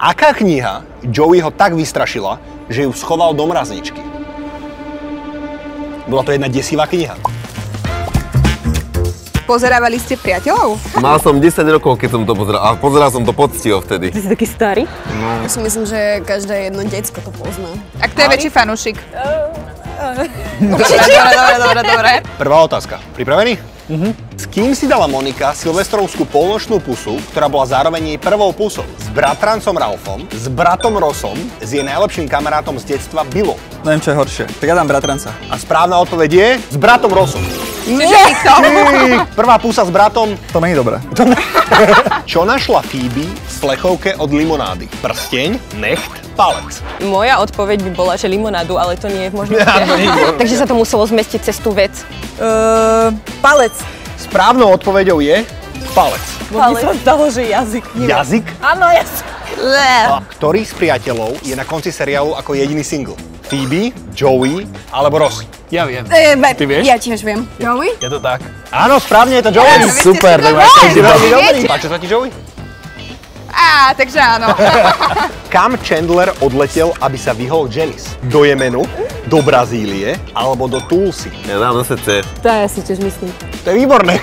Aká kniha Joeyho tak vystrašila, že ju schoval do mrazničky? Bola to jedna desivá kniha. Pozerávali ste Priateľov? Mal som 10 rokov, keď som to pozeral. A pozeral som to poctivo vtedy. Ty si taký starý? Ja si myslím, že každé jedno decko to pozná. A kto je väčší fanúšik? Dobre. Prvá otázka. Pripravený? S kým si dala Monika silvestrovskú polnočnú pusu, ktorá bola zároveň jej prvou pusou? S bratrancom Ralfom, s bratom Rosom, s jej najlepším kamarátom z detstva Billom? Neviem, čo je horšie. Tak ja dám bratranca. A správna odpoveď je s bratom Rosom. Čiže nikto. Prvá pusa s bratom. To není dobré. Čo našla Phoebe v slechovke od limonády? Prsteň, necht, palec. Moja odpoveď by bola, že limonádu, ale to nie je v možnosti. Takže sa to muselo zmestiť cez tú vec. Palec. Správnou odpoveďou je palec. Mne sa zdalo, že jazyk. Jazyk? Áno, jazyk. A ktorý z priateľov je na konci seriálu ako jediný single? Phoebe, Joey alebo Ross? Ja viem. Ty vieš? Ja tiež viem. Joey? Je to tak. Áno, správne je to Joey. Super, tak máš Si veľmi dobrý. Páči sa ti Joey? Á, takže áno. Kam Chandler odletel, aby sa vyhol Janice? Do Jemenu, do Brazílie alebo do Tulsy? Ja dám zase C. To ja si tiež myslím. To je výborné.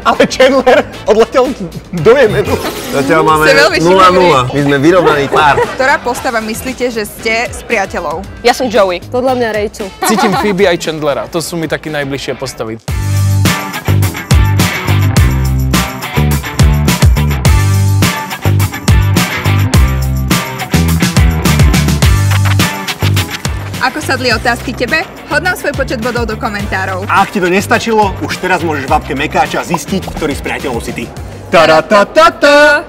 Ale Chandler odletel do Jemenu. Zatiaľ máme Ste veľmi 0-0. My sme vyrovnaný pár. Ktorá postava myslíte, že ste z Priateľov? Ja som Joey. Podľa mňa Rachel. Cítim Phoebe aj Chandlera. To sú mi také najbližšie postavy. Ako sadli otázky tebe? Hod nám svoj počet bodov do komentárov. A ak ti to nestačilo, už teraz môžeš v apke Mekáča zistiť, ktorý z priateľov si ty. Ta-ra-ta-ta-ta!